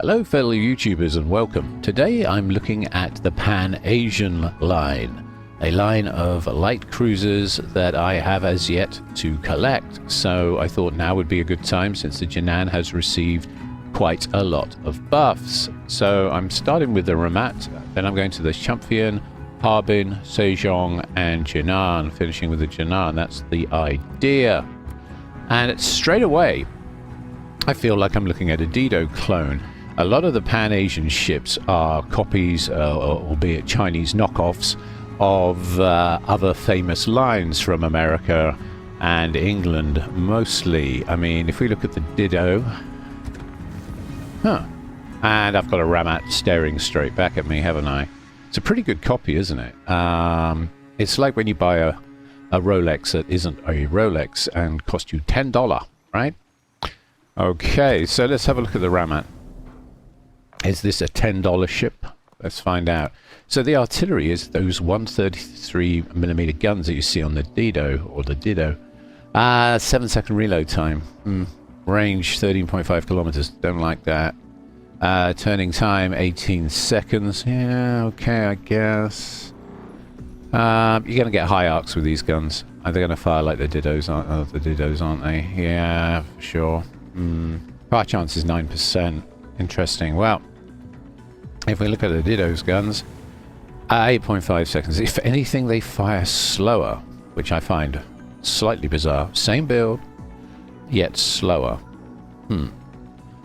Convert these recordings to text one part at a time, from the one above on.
Hello fellow YouTubers and welcome. Today I'm looking at the Pan-Asian line, a line of light cruisers that I have as yet to collect. So I thought now would be a good time since the Jinan has received quite a lot of buffs. So I'm starting with the Rahmat, then I'm going to the Champion, Harbin, Sejong and Jinan, finishing with the Jinan. That's the idea. And straight away I feel like I'm looking at a Dido clone. A lot of the Pan-Asian ships are copies, albeit Chinese knockoffs, of other famous lines from America and England mostly. I mean, if we look at the Dido... And I've got a Rahmat staring straight back at me, haven't I? It's a pretty good copy, isn't it? It's like when you buy a Rolex that isn't a Rolex and cost you $10, right? Okay, so let's have a look at the Rahmat. Is this a $10 ship? Let's find out. So the artillery is those 133mm guns that you see on the Dido, or the Dido. 7-second reload time. Range 13.5 kilometers. Don't like that. Turning time 18 seconds. Yeah, okay, I guess. You're going to get high arcs with these guns. Are they going to fire like the Didos, aren't they? Yeah, for sure. Fire chance is 9%. Interesting. Well, if we look at the Dido's guns, 8.5 seconds. If anything, they fire slower, which I find slightly bizarre. Same build, yet slower.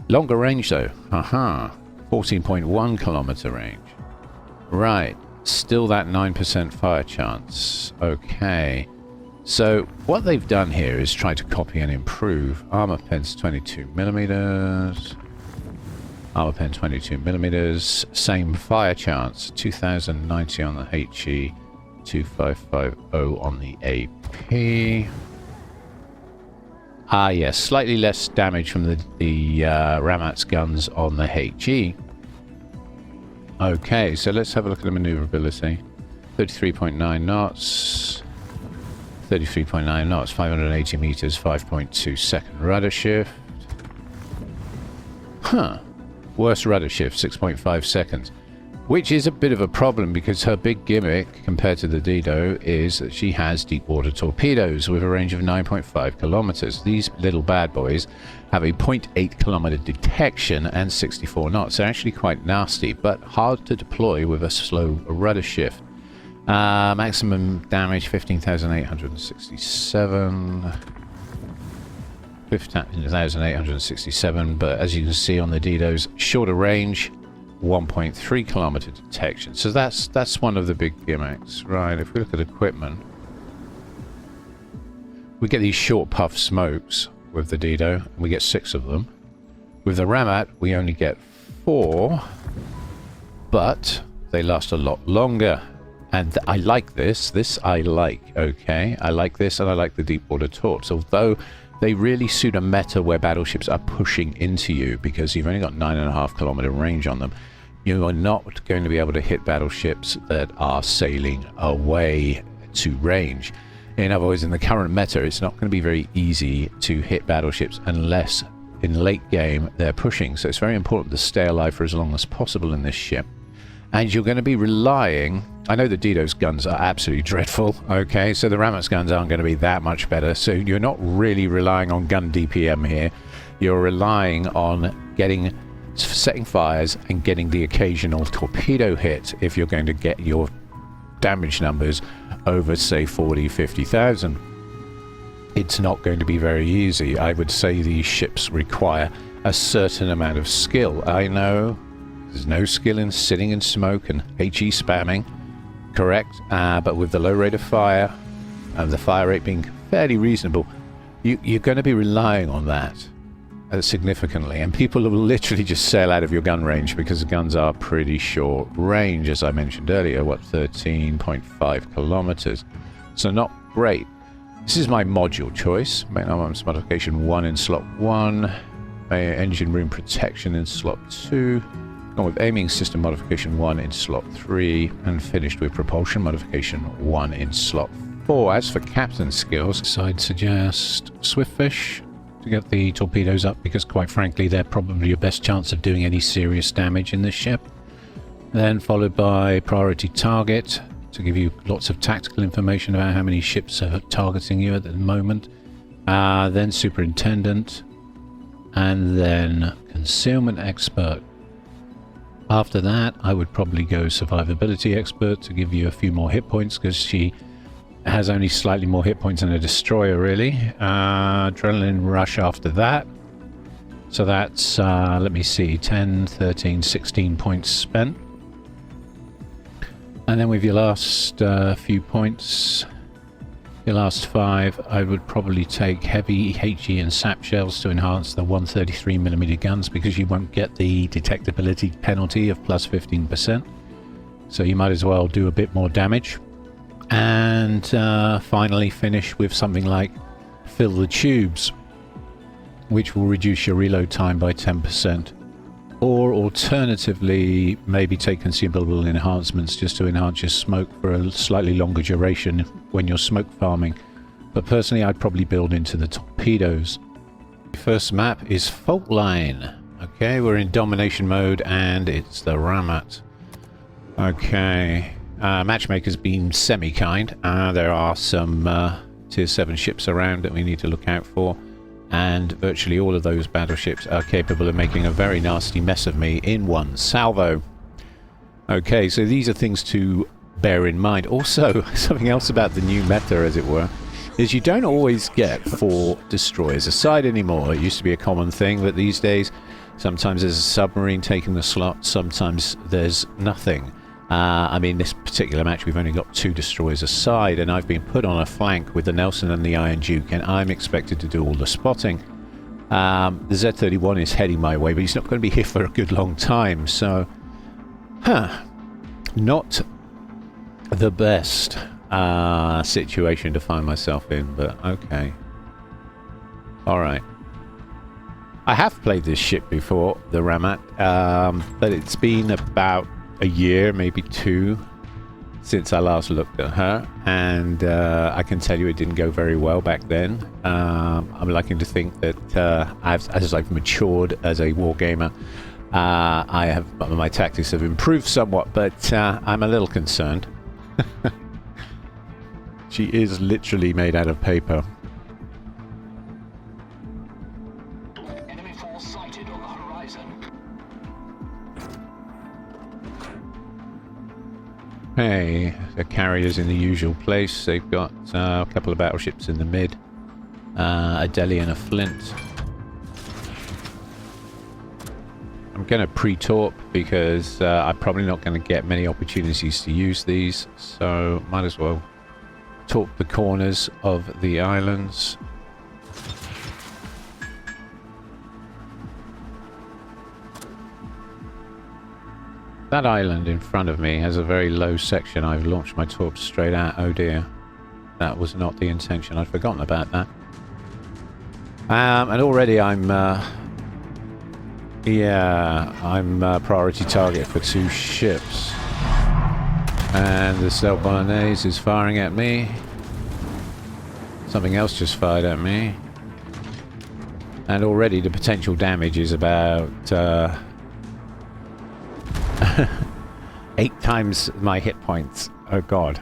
Longer range though. 14.1 kilometer range. Right. Still that 9% fire chance. Okay. So what they've done here is try to copy and improve. Armor pen's 22mm. Armor pen 22mm. Same fire chance. 2090 on the HE. 2550 on the AP. Yes, slightly less damage from the Rahmat's guns on the HE. Okay, so let's have a look at the maneuverability. 33.9 knots. 33.9 knots, 580 meters, 5.2 second rudder shift. Worst rudder shift, 6.5 seconds. Which is a bit of a problem because her big gimmick compared to the Dido is that she has deep water torpedoes with a range of 9.5 kilometers. These little bad boys have a 0.8 kilometer detection and 64 knots. They're actually quite nasty, but hard to deploy with a slow rudder shift. Maximum damage 15,867. 15,867, but as you can see on the Dido's, shorter range, 1.3 kilometer detection. So that's one of the big gimmicks, right? If we look at equipment, we get these short puff smokes with the Dido, and we get 6 of them. With the Rahmat, we only get 4, but they last a lot longer. And I like this. This I like, okay? I like this, and I like the deep water torps, although they really suit a meta where battleships are pushing into you because you've only got 9.5 kilometer range on them. You are not going to be able to hit battleships that are sailing away to range. In other words, in the current meta, it's not going to be very easy to hit battleships unless in late game they're pushing. So it's very important to stay alive for as long as possible in this ship. And you're going to be relying... I know the Dido's guns are absolutely dreadful, okay? So the Rahmat's guns aren't going to be that much better. So you're not really relying on gun DPM here. You're relying on setting fires and getting the occasional torpedo hit if you're going to get your damage numbers over, say, 40, 50,000. It's not going to be very easy. I would say these ships require a certain amount of skill. I know there's no skill in sitting in smoke and HE spamming, correct? But with the low rate of fire and the fire rate being fairly reasonable, you're going to be relying on that significantly. And people will literally just sail out of your gun range because the guns are pretty short range, as I mentioned earlier, 13.5 kilometers. So not great. This is my module choice. Main armaments modification 1 in slot 1. Engine room protection in slot 2. Gone with aiming system modification 1 in slot 3, and finished with propulsion modification 1 in slot 4. As for captain skills, I'd suggest Swiftfish, to get the torpedoes up because, quite frankly, they're probably your best chance of doing any serious damage in this ship. Then followed by priority target to give you lots of tactical information about how many ships are targeting you at the moment. Then superintendent, and then concealment expert. After that, I would probably go survivability expert to give you a few more hit points, because she has only slightly more hit points than a destroyer, really. Adrenaline rush after that. So that's, let me see, 10, 13, 16 points spent. And then with your last few points, your last 5, I would probably take heavy HE and sap shells to enhance the 133mm guns, because you won't get the detectability penalty of plus 15%. So you might as well do a bit more damage. And finally finish with something like fill the tubes, which will reduce your reload time by 10%. Or alternatively, maybe take consumable enhancements just to enhance your smoke for a slightly longer duration when you're smoke farming. But personally, I'd probably build into the torpedoes. The first map is Fault Line. Okay, we're in domination mode and it's the Rahmat. Okay, matchmaker's been semi-kind. There are some tier 7 ships around that we need to look out for. And virtually all of those battleships are capable of making a very nasty mess of me in one salvo. Okay, so these are things to bear in mind. Also, something else about the new meta, as it were, is you don't always get 4 destroyers a side anymore. It used to be a common thing, but these days, sometimes there's a submarine taking the slot, sometimes there's nothing. I mean, this particular match, we've only got 2 destroyers aside, and I've been put on a flank with the Nelson and the Iron Duke, and I'm expected to do all the spotting. The Z-31 is heading my way, but he's not going to be here for a good long time, so... Not the best situation to find myself in, but okay. Alright. I have played this ship before, the Rahmat, but it's been about a year, maybe 2, since I last looked at her, and I can tell you it didn't go very well back then. I'm liking to think that as I've matured as a wargamer, my tactics have improved somewhat, but I'm a little concerned. She is literally made out of paper. Enemy force sighted on the horizon. Hey, the carriers in the usual place. They've got a couple of battleships in the mid, a Delhi and a Flint. I'm going to pre-torp because I'm probably not going to get many opportunities to use these, so might as well torp the corners of the islands. That island in front of me has a very low section. I've launched my torps straight out. Oh dear. That was not the intention. I'd forgotten about that. And already I'm priority target for 2 ships. And the Cell Bolognese is firing at me. Something else just fired at me. And already the potential damage is about 8 times my hit points. Oh god.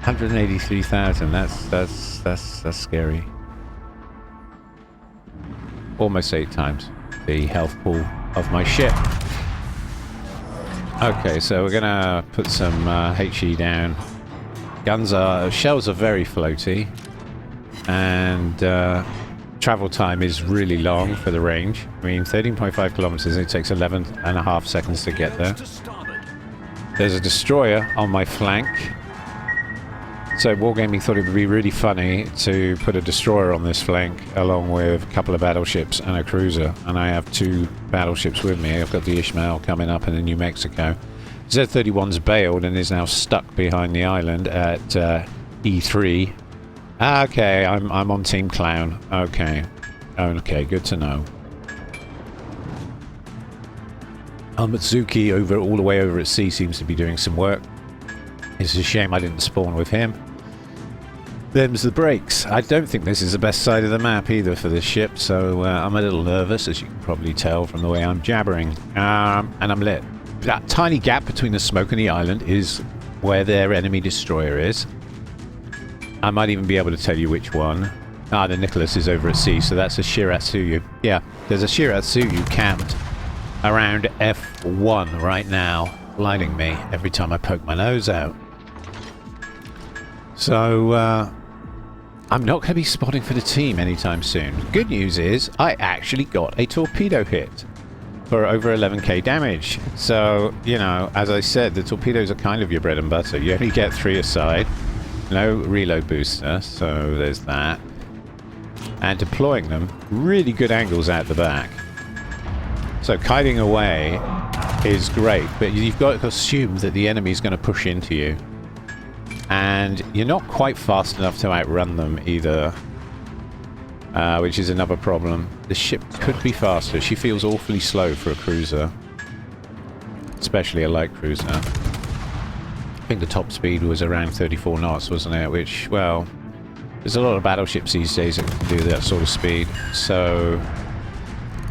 183,000. That's scary. Almost 8 times the health pool of my ship. Okay, so we're gonna put some HE down. Shells are very floaty, and travel time is really long for the range. I mean, 13.5 kilometers, it takes 11.5 seconds to get there. There's a destroyer on my flank. So Wargaming thought it would be really funny to put a destroyer on this flank along with a couple of battleships and a cruiser. And I have 2 battleships with me. I've got the Ishmael coming up in the New Mexico. Z-31's bailed and is now stuck behind the island at E3. Okay, I'm on Team Clown. Okay. Okay, good to know. Matsuki all the way over at sea seems to be doing some work. It's a shame I didn't spawn with him. them's the brakes. I don't think this is the best side of the map either for this ship, so I'm a little nervous, as you can probably tell from the way I'm jabbering. And I'm lit. That tiny gap between the smoke and the island is where their enemy destroyer is. I might even be able to tell you which one. Ah, the Nicholas is over at sea, so that's a Shiratsuyu. Yeah, there's a Shiratsuyu camped around F1 right now, blinding me every time I poke my nose out. So, I'm not going to be spotting for the team anytime soon. Good news is, I actually got a torpedo hit for over 11k damage. So, you know, as I said, the torpedoes are kind of your bread and butter. You only get 3 aside. No reload booster, so there's that. And deploying them, really good angles out the back. So kiting away is great, but you've got to assume that the enemy's going to push into you. And you're not quite fast enough to outrun them either, which is another problem. The ship could be faster. She feels awfully slow for a cruiser, especially a light cruiser. I think the top speed was around 34 knots, wasn't it? Which, well, there's a lot of battleships these days that can do that sort of speed. So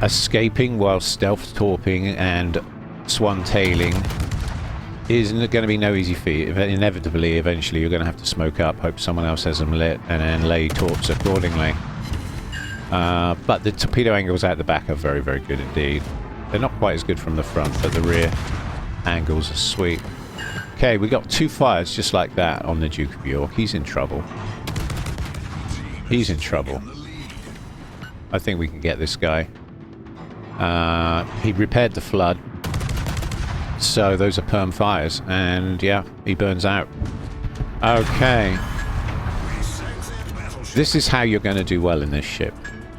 escaping while stealth torping and swan tailing is going to be no easy feat. Inevitably, eventually, you're going to have to smoke up, hope someone else has them lit, and then lay torps accordingly. But the torpedo angles out the back are very, very good indeed. They're not quite as good from the front, but the rear angles are sweet. Okay, we got 2 fires just like that on the Duke of York. He's in trouble. He's in trouble. I think we can get this guy. He repaired the flood. So those are perm fires, and yeah, he burns out. Okay. This is how you're going to do well in this ship.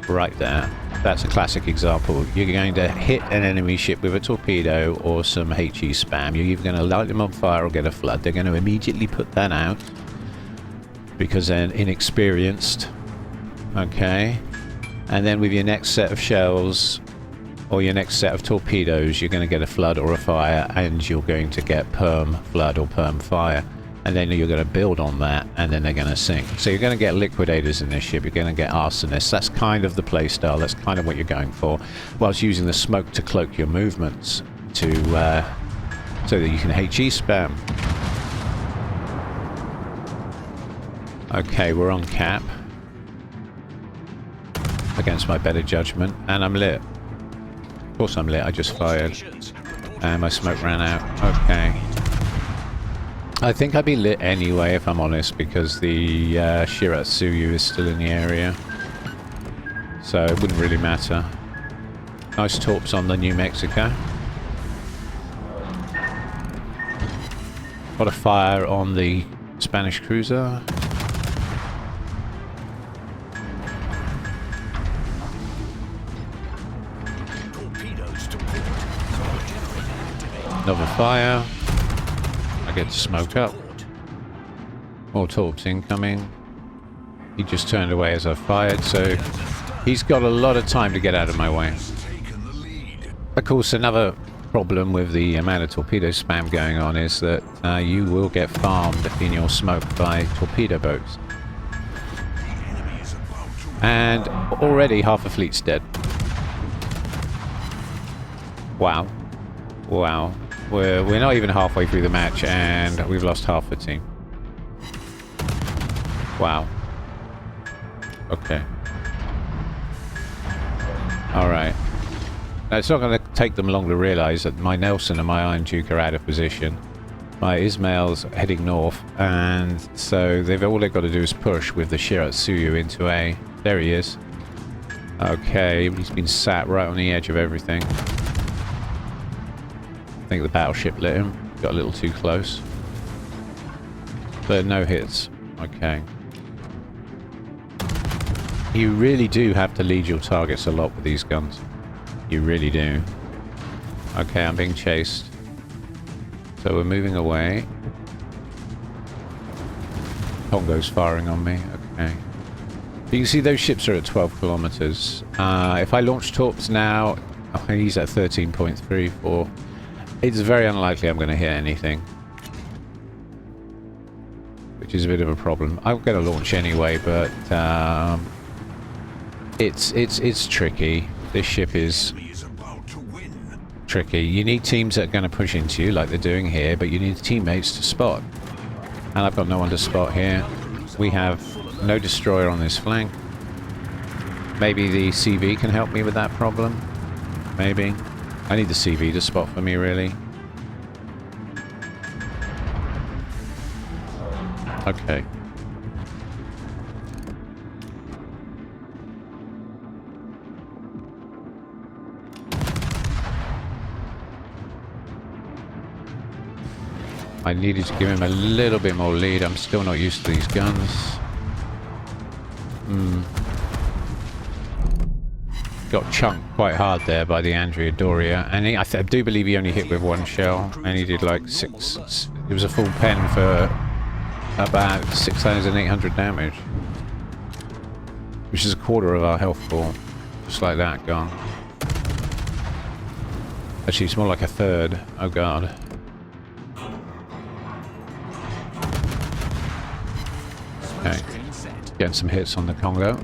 Right there. That's a classic example. You're going to hit an enemy ship with a torpedo or some HE spam. You're either going to light them on fire or get a flood. They're going to immediately put that out because they're inexperienced. Okay. And then with your next set of shells or your next set of torpedoes, you're going to get a flood or a fire, and you're going to get perm flood or perm fire. And then you're going to build on that, and then they're going to sink. So you're going to get liquidators in this ship, you're going to get arsonists. That's kind of the play style, that's kind of what you're going for, whilst using the smoke to cloak your movements to so that you can HE spam. Okay, we're on cap. Against my better judgment, and I'm lit. Of course I'm lit, I just fired. And my smoke ran out. Okay. I think I'd be lit anyway, if I'm honest, because the Shiratsuyu is still in the area. So it wouldn't really matter. Nice torps on the New Mexico. Got a fire on the Spanish cruiser. Another fire. I get to smoke up. More torps incoming. He just turned away as I fired, so he's got a lot of time to get out of my way. Of course, another problem with the amount of torpedo spam going on is that you will get farmed in your smoke by torpedo boats. And already half a fleet's dead. Wow. Wow. We're not even halfway through the match, and we've lost half the team. Wow. Okay. Alright. Now, it's not going to take them long to realise that my Nelson and my Iron Duke are out of position. My Ismail's heading north, and so all they've got to do is push with the Shiratsuyu into A. There he is. Okay, he's been sat right on the edge of everything. I think the battleship lit him. Got a little too close. But no hits. Okay. You really do have to lead your targets a lot with these guns. You really do. Okay, I'm being chased. So we're moving away. Congo's firing on me. Okay. You can see those ships are at 12 kilometers. If I launch torps now, he's at 13.34. It's very unlikely I'm going to hit anything. which is a bit of a problem. I'm going to launch anyway, but it's tricky. This ship is tricky. You need teams that are going to push into you, like they're doing here, but you need teammates to spot. And I've got no one to spot here. We have no destroyer on this flank. Maybe the CV can help me with that problem. Maybe. I need the CV to spot for me, really. Okay. I needed to give him a little bit more lead. I'm still not used to these guns. Got chunked quite hard there by the Andrea Doria, and I do believe he only hit with one shell, and he did like 6. It was a full pen for about 6,800 damage, which is a quarter of our health pool, just like that, gone. Actually, it's more like a third. Oh god. Okay, getting some hits on the Congo.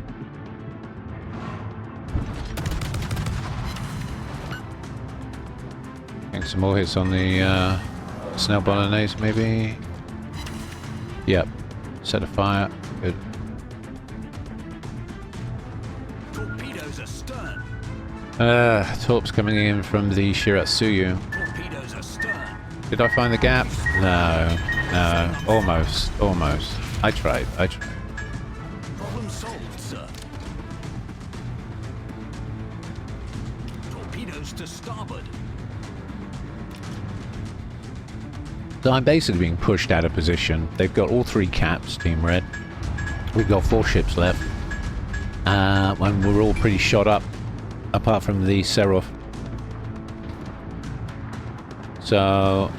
Getting some more hits on the Snell Bolognese, maybe. Yep. Set a fire. Good. Torpedoes astern. Torps coming in from the Shiratsuyu. Torpedoes astern. Did I find the gap? No. No. Almost. Almost. I tried. Problem solved, sir. Torpedoes to starboard. So I'm basically being pushed out of position. They've got all 3 caps, Team Red. We've got 4 ships left. And we're all pretty shot up, apart from the Seraph. So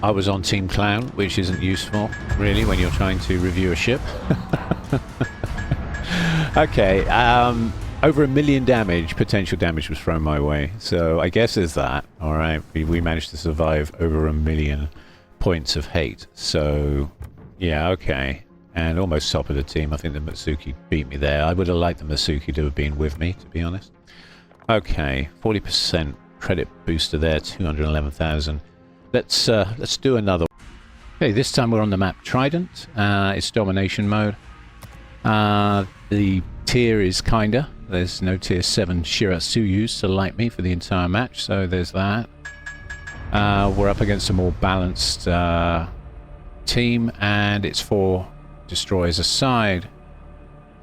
I was on Team Clown, which isn't useful, really, when you're trying to review a ship. Okay, over 1 million damage, potential damage was thrown my way. So I guess there's that. Alright, we managed to survive over 1 million points of hate. So, yeah, okay. And almost top of the team. I think the Matsuki beat me there. I would have liked the Matsuki to have been with me, to be honest. Okay, 40% credit booster there, 211,000. Let's do another. Okay, this time we're on the map Trident. It's domination mode. The tier is kinda. There's no tier 7 Shiratsuyus to light me for the entire match, so there's that. We're up against a more balanced team, and it's 4 destroyers aside.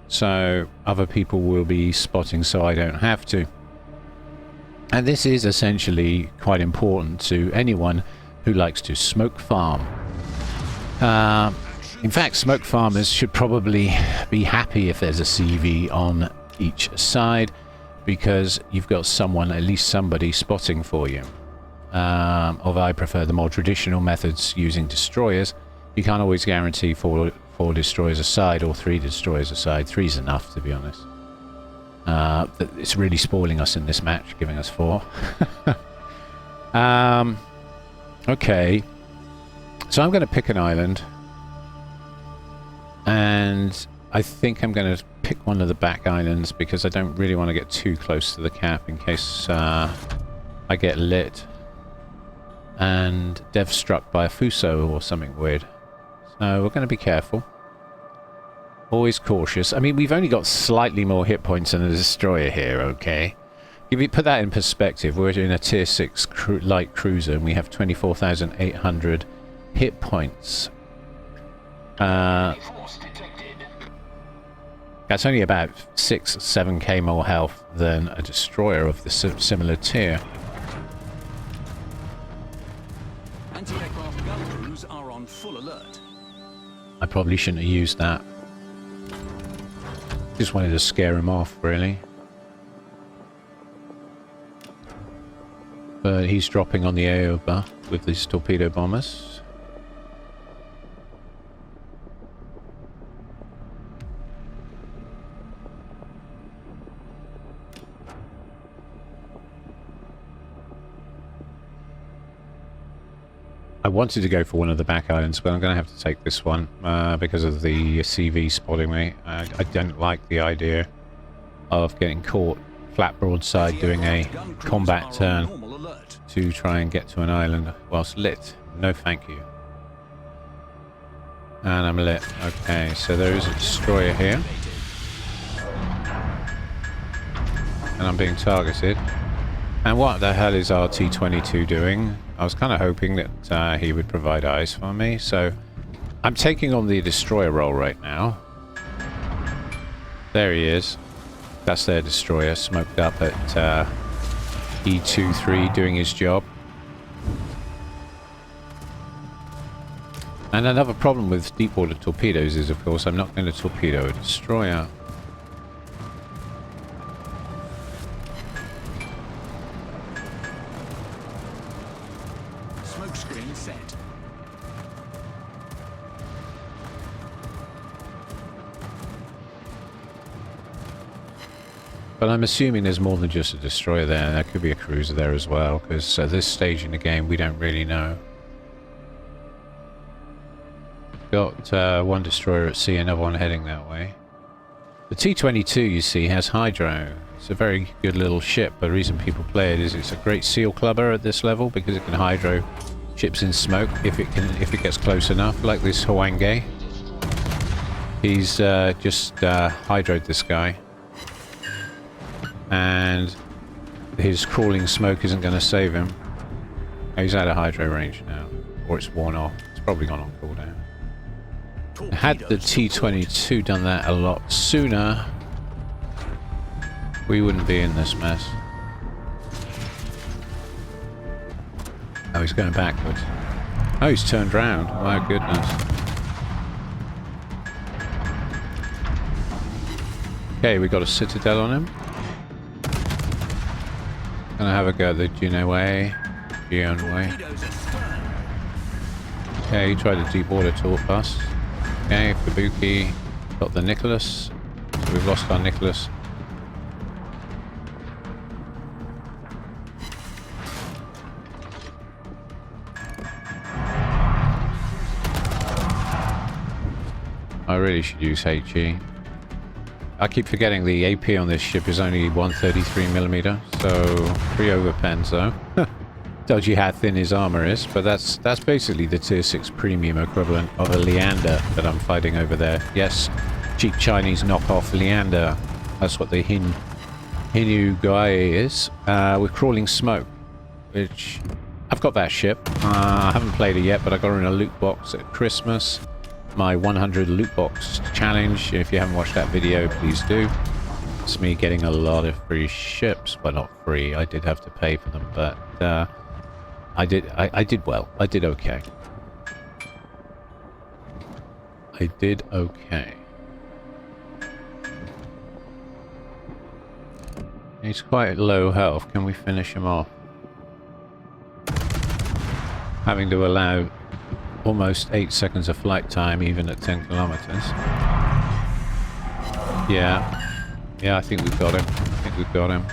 So other people will be spotting, so I don't have to. And this is essentially quite important to anyone who likes to smoke farm. In fact, smoke farmers should probably be happy if there's a CV on each side, because you've got someone, at least somebody, spotting for you. Although I prefer the more traditional methods using destroyers. You can't always guarantee 4 destroyers aside or 3 destroyers aside. 3's enough, to be honest. It's really spoiling us in this match, giving us 4. Okay. So I'm going to pick an island. And I think I'm going to pick one of the back islands, because I don't really want to get too close to the cap in case I get lit and dev struck by a Fuso or something weird. So we're going to be careful. Always cautious. I mean, we've only got slightly more hit points than a destroyer here, okay? If you put that in perspective, we're in a tier 6 light cruiser and we have 24,800 hit points. That's only about 6-7k more health than a destroyer of the similar tier. Anti-aircraft gun crews are on full alert. I probably shouldn't have used that. Just wanted to scare him off, really. But he's dropping on the Aoba with these torpedo bombers. I wanted to go for one of the back islands, but I'm going to have to take this one because of the CV spotting me. I don't like the idea of getting caught flat broadside doing a combat turn to try and get to an island whilst lit. No thank you. And I'm lit. Okay, so there is a destroyer here. And I'm being targeted. And what the hell is our T-22 doing? I was kind of hoping that he would provide eyes for me, so I'm taking on the destroyer role right now. There he is. That's their destroyer, smoked up at E23 doing his job. And another problem with deep water torpedoes is, of course, I'm not going to torpedo a destroyer. Smoke screen set. But I'm assuming there's more than just a destroyer there. There could be a cruiser there as well, because at this stage in the game, we don't really know. Got one destroyer at sea, another one heading that way. The T-22, you see, has hydro. It's a very good little ship, but the reason people play it is it's a great seal clubber at this level because it can hydro ships in smoke if it gets close enough, like this Hwange. He's just hydroed this guy. And his crawling smoke isn't going to save him. He's out of hydro range now, or it's worn off. It's probably gone on cooldown. Had the T-22 done that a lot sooner, we wouldn't be in this mess. Oh, he's going backwards. Oh, he's turned round. My goodness. Okay, we got a Citadel on him. Gonna have a go at the Genoa. Okay, he tried a deep water torp us. Okay, Fubuki got the Nicholas. So we've lost our Nicholas. I really should use HE. I keep forgetting the AP on this ship is only 133mm, so 3 overpens though. Tells you how thin his armor is, but that's basically the tier 6 premium equivalent of a Leander that I'm fighting over there. Yes, cheap Chinese knockoff Leander. That's what the Hinu Guai is. With crawling smoke, which I've got that ship. I haven't played it yet, but I got her in a loot box at Christmas. My 100 loot box challenge. If you haven't watched that video, please do. It's me getting a lot of free ships. Well, not free. I did have to pay for them, but I did well. I did okay. I did okay. He's quite low health. Can we finish him off? Having to allow almost 8 seconds of flight time, even at 10 kilometers. Yeah, I think we've got him. I think we've got him.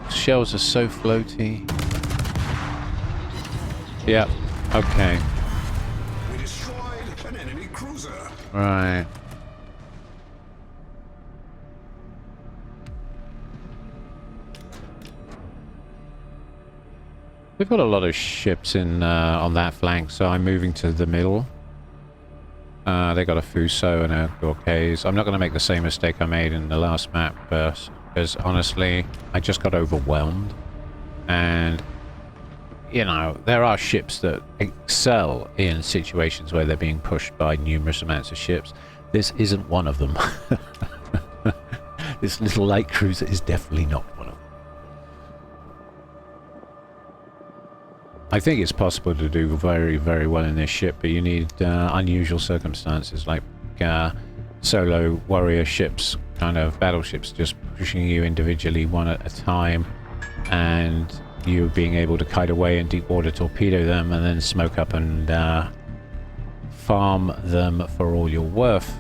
Shells are so floaty. Yep. Okay. We destroyed an enemy cruiser. Right. We've got a lot of ships in on that flank, so I'm moving to the middle. They got a Fuso and a Gorkes. I'm not going to make the same mistake I made in the last map, because honestly, I just got overwhelmed. And, you know, there are ships that excel in situations where they're being pushed by numerous amounts of ships. This isn't one of them. This little light cruiser is definitely not one of them. I think it's possible to do very, very well in this ship, but you need unusual circumstances like solo warrior ships, kind of battleships just pushing you individually one at a time, and you being able to kite away and deep water torpedo them and then smoke up and farm them for all you're worth.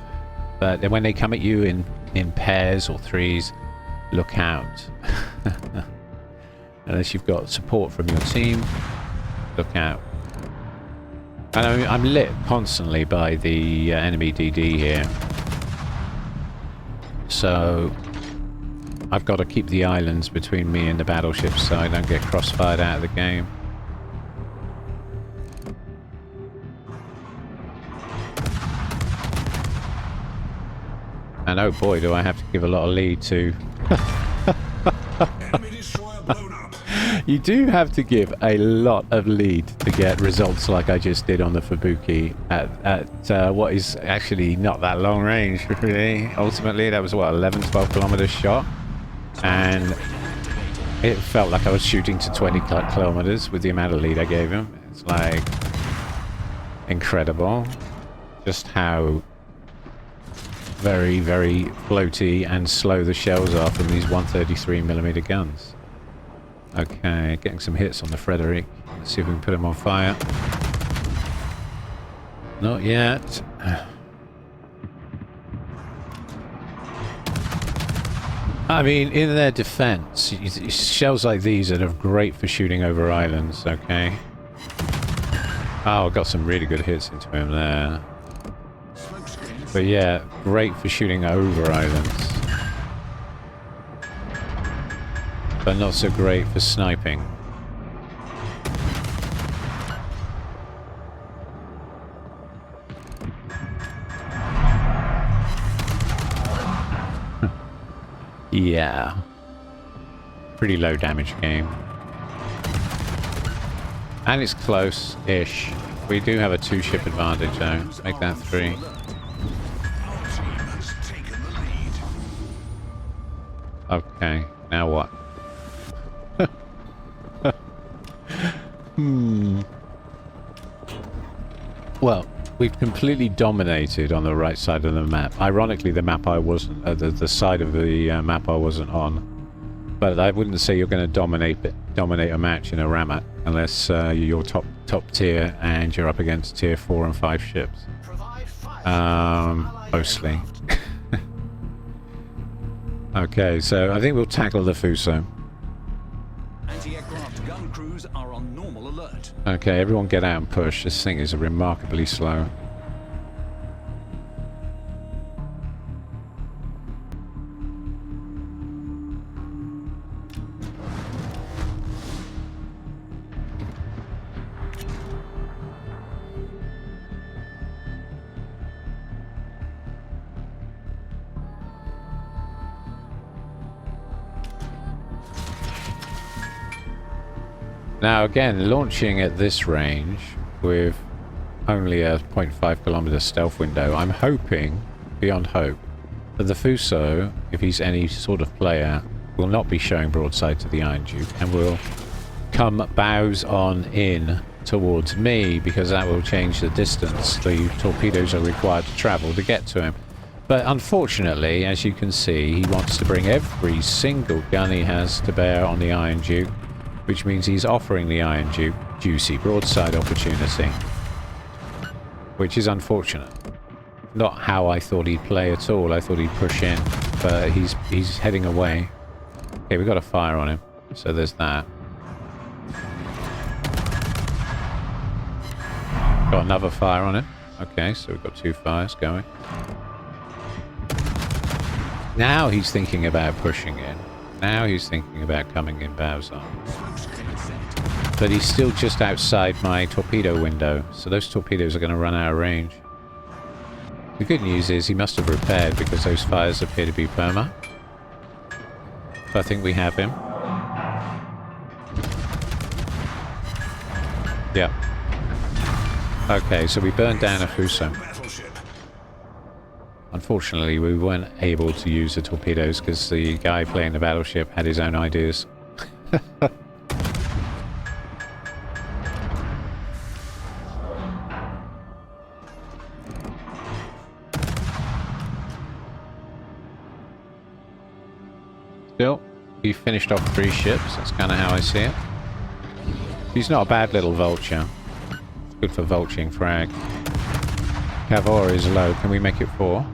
But then when they come at you in pairs or threes, look out. Unless you've got support from your team, look out. And I'm lit constantly by the enemy DD here. So I've got to keep the islands between me and the battleships so I don't get crossfired out of the game. And oh boy, do I have to give a lot of lead to... Enemy destroyer blown up. You do have to give a lot of lead to get results like I just did on the Fubuki at what is actually not that long range, really. Ultimately, that was, what, 11, 12 kilometers shot? And it felt like I was shooting to 20 kilometers with the amount of lead I gave him. It's like incredible just how very, very floaty and slow the shells are from these 133mm guns. Okay, getting some hits on the Frederick. Let's see if we can put him on fire. Not yet. I mean, in their defense, shells like these are great for shooting over islands, okay? Oh, got some really good hits into him there. But yeah, great for shooting over islands. But not so great for sniping. Yeah. Pretty low damage game. And it's close-ish. We do have a 2-ship advantage though. Let's make that 3. Okay, now what? Well, we've completely dominated on the right side of the map. Ironically, the map I wasn't, the side of the map I wasn't on. But I wouldn't say you're going to dominate a match in a Rahmat unless you're top tier and you're up against tier 4 and 5 ships. Mostly. Okay, so I think we'll tackle the Fuso. Anti-aircraft gun crews are on normal alert. Okay, everyone get out and push. This thing is remarkably slow. Now again, launching at this range with only a 0.5 kilometer stealth window, I'm hoping, beyond hope, that the Fuso, if he's any sort of player, will not be showing broadside to the Iron Duke and will come bows on in towards me, because that will change the distance the torpedoes are required to travel to get to him. But unfortunately, as you can see, he wants to bring every single gun he has to bear on the Iron Duke, which means he's offering the Iron Duke juicy broadside opportunity, which is unfortunate. Not how I thought he'd play at all. I thought he'd push in, but he's heading away. Okay, we've got a fire on him, so there's that. Got another fire on him. Okay, so we've got 2 fires going. Now he's thinking about pushing in. Now he's thinking about coming in bows on. But he's still just outside my torpedo window, so those torpedoes are going to run out of range. The good news is he must have repaired, because those fires appear to be perma. So I think we have him. Yep. Okay, so we burned down a Fuso. Unfortunately, we weren't able to use the torpedoes because the guy playing the battleship had his own ideas. Still, he finished off 3 ships. That's kind of how I see it. He's not a bad little vulture. It's good for vulturing frag. Cavalry is low. Can we make it 4?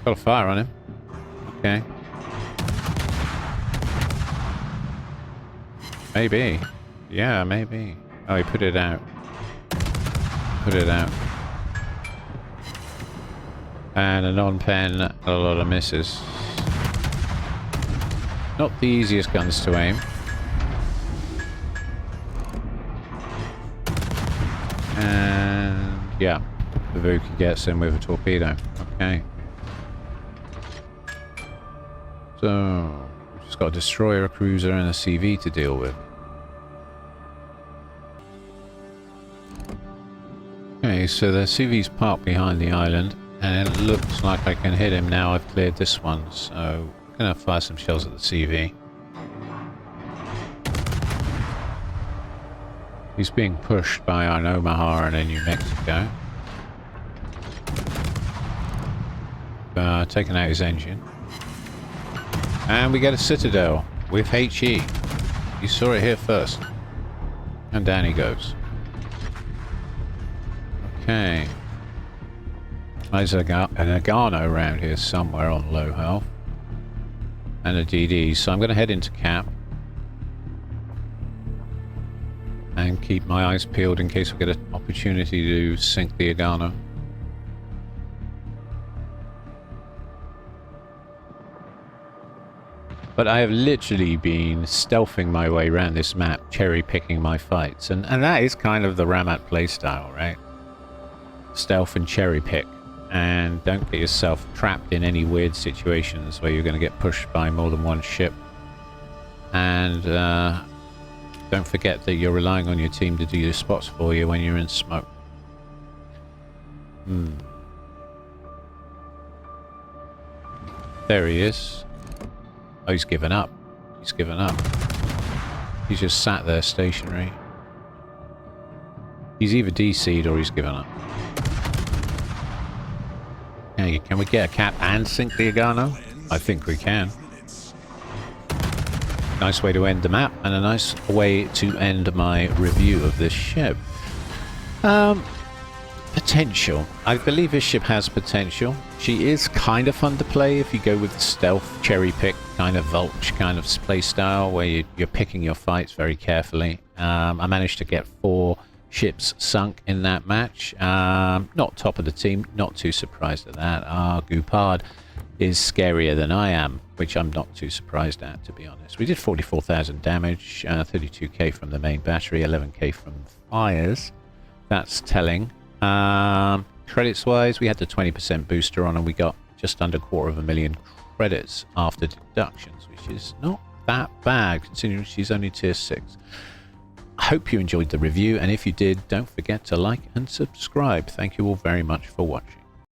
Got a fire on him. Okay. Maybe. Yeah, maybe. Oh, he put it out. Put it out. And a non-pen, a lot of misses. Not the easiest guns to aim. And yeah, the Vuki gets him with a torpedo. Okay. So, we've just got a destroyer, a cruiser, and a CV to deal with. Okay, so the CV's parked behind the island, and it looks like I can hit him now I've cleared this one, so I'm gonna fire some shells at the CV. He's being pushed by an Omaha and a New Mexico. Taking out his engine. And we get a Citadel with HE. You saw it here first. And down he goes. Okay. There's an Agano around here somewhere on low health. And a DD. So I'm going to head into cap. And keep my eyes peeled in case I get an opportunity to sink the Agano. But I have literally been stealthing my way around this map, cherry-picking my fights. And that is kind of the Rahmat playstyle, right? Stealth and cherry-pick. And don't get yourself trapped in any weird situations where you're going to get pushed by more than one ship. And don't forget that you're relying on your team to do your spots for you when you're in smoke. There he is. Oh, he's given up. He's given up. He's just sat there stationary. He's either DC'd or he's given up. Hey, can we get a cap and sink the Agano? I think we can. Nice way to end the map, and a nice way to end my review of this ship. Potential. I believe this ship has potential. She is kind of fun to play if you go with stealth, cherry pick, kind of vulture kind of play style where you're picking your fights very carefully. I managed to get 4 ships sunk in that match. Not top of the team, not too surprised at that. Gupard is scarier than I am, which I'm not too surprised at, to be honest. We did 44,000 damage, 32k from the main battery, 11k from fires. That's telling. Credits wise, we had the 20% booster on and we got just under 250,000 credits after deductions, which is not that bad considering she's only tier 6. I hope you enjoyed the review, and if you did, don't forget to like and subscribe. Thank you all very much for watching.